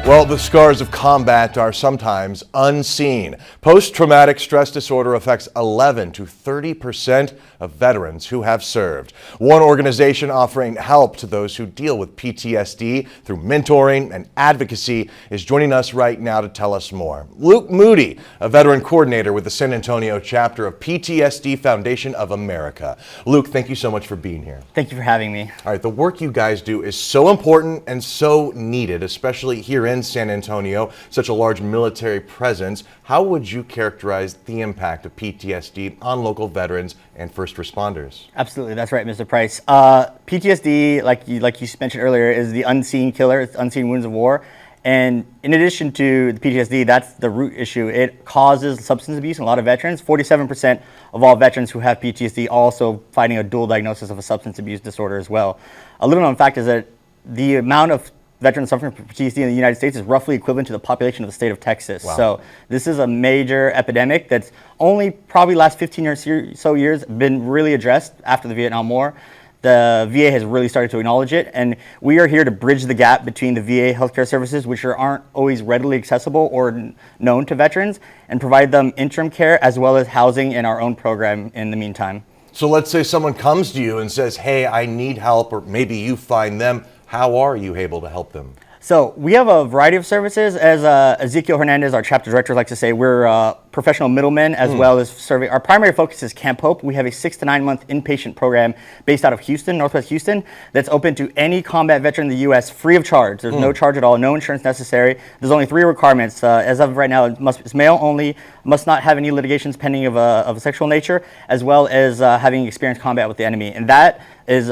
Well, the scars of combat are sometimes unseen. Post-traumatic stress disorder affects 11 to 30% of veterans who have served. One organization offering help to those who deal with PTSD through mentoring and advocacy is joining us right now to tell us more. Luke Moody, a veteran coordinator with the San Antonio chapter of PTSD Foundation of America. Luke, thank you so much for being here. Thank you for having me. All right, the work you guys do is so important and so needed, especially here in San Antonio, such a large military presence. How would you characterize the impact of PTSD on local veterans and first responders? Absolutely, that's right, Mr. Price. PTSD, like you mentioned earlier, is the unseen killer. It's unseen wounds of war. And in addition to the PTSD, that's the root issue. It causes substance abuse in a lot of veterans. 47% of all veterans who have PTSD also fighting a dual diagnosis of a substance abuse disorder as well. A little known fact is that the amount of veterans suffering from PTSD in the United States is roughly equivalent to the population of the state of Texas. Wow. So this is a major epidemic that's only probably last 15 or so years been really addressed after the Vietnam War. The VA has really started to acknowledge it, and we are here to bridge the gap between the VA healthcare services, which aren't always readily accessible or known to veterans, and provide them interim care as well as housing in our own program in the meantime. So let's say someone comes to you and says, hey, I need help, or maybe you find them. How are you able to help them? So we have a variety of services. As Ezekiel Hernandez, our chapter director, likes to say, we're professional middlemen as well as serving. Our primary focus is Camp Hope. We have a 6 to 9 month inpatient program based out of Houston, Northwest Houston, that's open to any combat veteran in the U.S. free of charge. There's no charge at all, no insurance necessary. There's only 3 requirements. As of right now, it's male only, must not have any litigations pending of a sexual nature, as well as having experienced combat with the enemy. And that is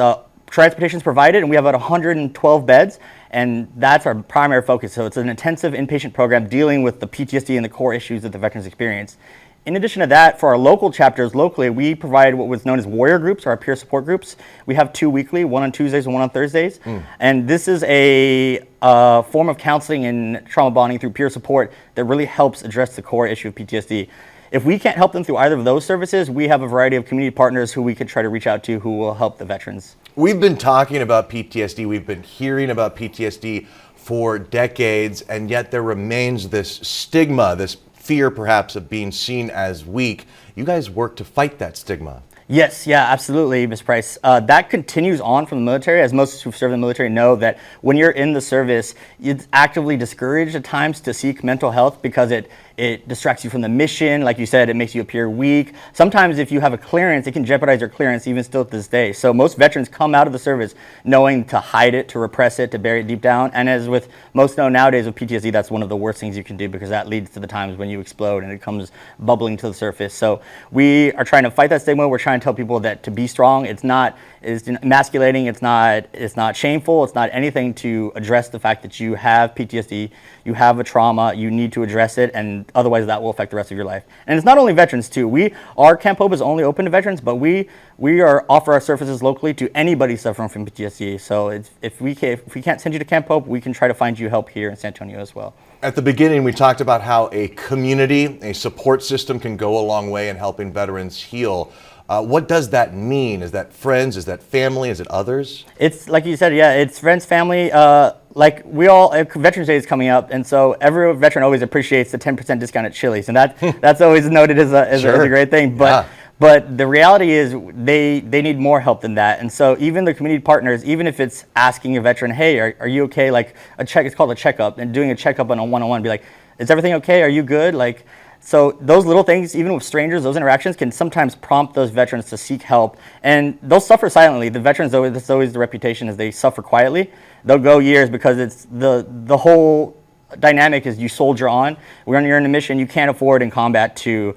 transportation is provided, and we have about 112 beds. And that's our primary focus. So it's an intensive inpatient program dealing with the PTSD and the core issues that the veterans experience. In addition to that, for our local chapters locally, we provide what was known as warrior groups, or our peer support groups. We have 2 weekly, one on Tuesdays and one on Thursdays. And this is a form of counseling and trauma bonding through peer support that really helps address the core issue of PTSD. If we can't help them through either of those services, we have a variety of community partners who we could try to reach out to who will help the veterans. We've been talking about PTSD, we've been hearing about PTSD for decades, and yet there remains this stigma, this fear perhaps of being seen as weak. You guys work to fight that stigma. Yes, yeah, absolutely, Ms. Price. That continues on from the military, as most who've served in the military know that when you're in the service, it's actively discouraged at times to seek mental health because it distracts you from the mission. Like you said, it makes you appear weak. Sometimes if you have a clearance, it can jeopardize your clearance even still to this day. So most veterans come out of the service knowing to hide it, to repress it, to bury it deep down. And as with most know nowadays with PTSD, that's one of the worst things you can do because that leads to the times when you explode and it comes bubbling to the surface. So we are trying to fight that stigma. We're trying to tell people that to be strong, it's emasculating, it's not shameful, it's not anything to address the fact that you have PTSD, you have a trauma, you need to address it, and otherwise that will affect the rest of your life. And it's not only veterans too. Our Camp Hope is only open to veterans, but we offer our services locally to anybody suffering from PTSD. So if we can't send you to Camp Hope, we can try to find you help here in San Antonio as well. At the beginning, we talked about how a community, a support system can go a long way in helping veterans heal. What does that mean? Is that friends? Is that family? Is it others? It's like you said, yeah, it's friends, family. Like Veterans Day is coming up, and so every veteran always appreciates the 10% discount at Chili's, and that's always noted as a great thing. But the reality is they need more help than that. And so even the community partners, even if it's asking a veteran, hey, are you okay? Like it's called a checkup, and doing a checkup on a one-on-one, be like, is everything okay? Are you good? So those little things, even with strangers, those interactions can sometimes prompt those veterans to seek help, and they'll suffer silently. The veterans, that's always the reputation, is they suffer quietly. They'll go years because it's the whole dynamic is you soldier on. When you're in a mission, you can't afford in combat to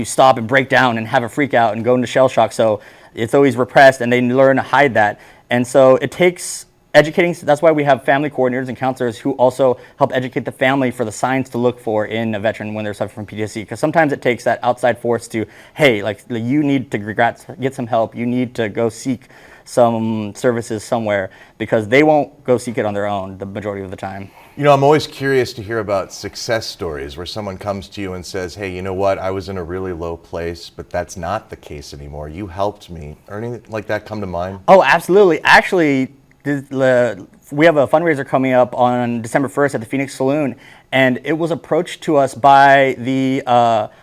stop and break down and have a freak out and go into shell shock. So it's always repressed, and they learn to hide that. And so it takes educating. That's why we have family coordinators and counselors who also help educate the family for the signs to look for in a veteran when they're suffering from PTSD. Because sometimes it takes that outside force to, hey, you need to get some help. You need to go seek some services somewhere, because they won't go seek it on their own the majority of the time. You know, I'm always curious to hear about success stories where someone comes to you and says, hey, you know what, I was in a really low place, but that's not the case anymore. You helped me. Or anything like that come to mind? Oh, absolutely. Actually, we have a fundraiser coming up on December 1st at the Phoenix Saloon, and it was approached to us by the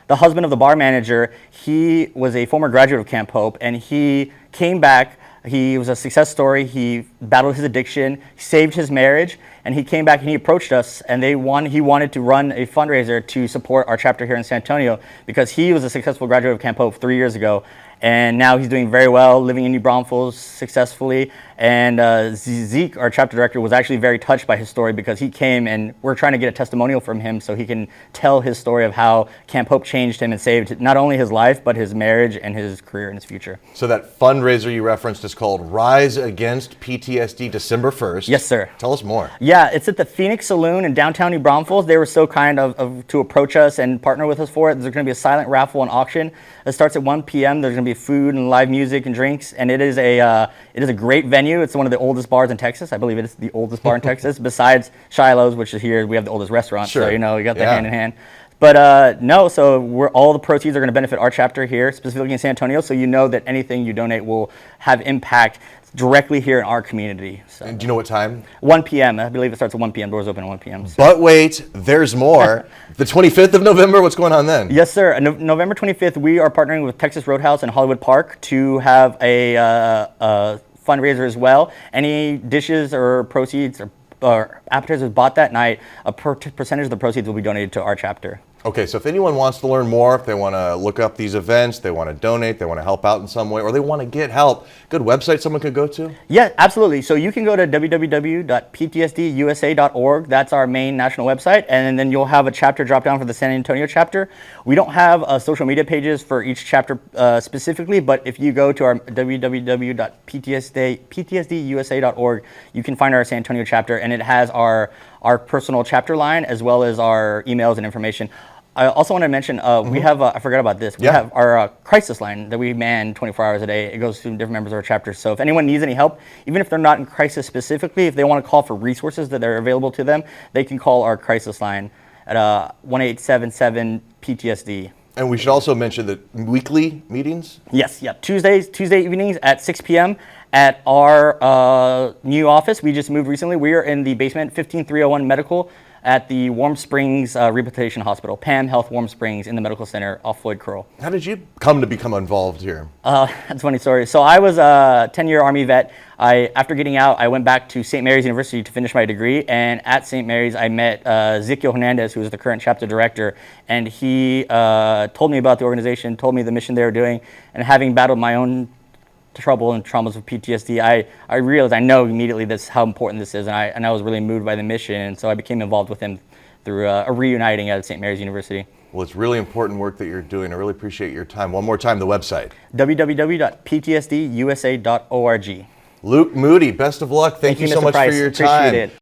husband of the bar manager. He was a former graduate of Camp Hope, and he came back. He was a success story. He battled his addiction, saved his marriage, and he came back and he approached us, and he wanted to run a fundraiser to support our chapter here in San Antonio because he was a successful graduate of Camp Hope 3 years ago. And now he's doing very well, living in New Braunfels successfully. And Zeke, our chapter director, was actually very touched by his story because he came and we're trying to get a testimonial from him so he can tell his story of how Camp Hope changed him and saved not only his life, but his marriage and his career and his future. So that fundraiser you referenced is called Rise Against PTSD, December 1st. Yes, sir. Tell us more. Yeah, it's at the Phoenix Saloon in downtown New Braunfels. They were so kind of to approach us and partner with us for it. There's going to be a silent raffle and auction. It starts at 1 p.m. There's going to be food and live music and drinks, and it is a great venue. It's one of the oldest bars in Texas. I believe it is the oldest bar in Texas, besides Shiloh's, which is here. We have the oldest restaurant, sure. So you got the hand in hand. But no, so all the proceeds are going to benefit our chapter here, specifically in San Antonio. So you know that anything you donate will have impact directly here in our community. So. And do you know what time? 1 p.m. I believe it starts at 1 p.m. Doors open at 1 p.m. So. But wait, there's more. The 25th of November, what's going on then? Yes, sir. November 25th, we are partnering with Texas Roadhouse and Hollywood Park to have a fundraiser as well. Any dishes or proceeds or appetizers bought that night, a percentage of the proceeds will be donated to our chapter. Okay, so if anyone wants to learn more, if they want to look up these events, they want to donate, they want to help out in some way, or they want to get help, good website someone could go to? Yeah, absolutely. So you can go to www.ptsdusa.org. That's our main national website. And then you'll have a chapter drop down for the San Antonio chapter. We don't have social media pages for each chapter specifically, but if you go to our www.ptsdusa.org, you can find our San Antonio chapter, and it has our personal chapter line as well as our emails and information. I also want to mention, we have, I forgot about this, we have our crisis line that we man 24 hours a day. It goes to different members of our chapter. So if anyone needs any help, even if they're not in crisis specifically, if they want to call for resources that are available to them, they can call our crisis line at 1-877-PTSD. And we should also mention the weekly meetings? Yes, yeah. Tuesday evenings at 6 p.m. at our new office. We just moved recently. We are in the basement, 15301 Medical, at the Warm Springs Rehabilitation Hospital, Pam Health Warm Springs, in the medical center off Floyd Curl. How did you come to become involved here? That's a funny story. So I was a 10-year Army vet. After getting out, I went back to St. Mary's University to finish my degree, and at St. Mary's I met Ezekiel Hernandez, who is the current chapter director, and he told me about the organization, told me the mission they were doing, and having battled my own trouble and traumas with PTSD, I realized, I know immediately how important this is, and I was really moved by the mission, and so I became involved with him through a reuniting at St. Mary's University. Well, it's really important work that you're doing. I really appreciate your time. One more time, the website. www.ptsdusa.org. Luke Moody, best of luck. Thank you so much for your time. Appreciate it.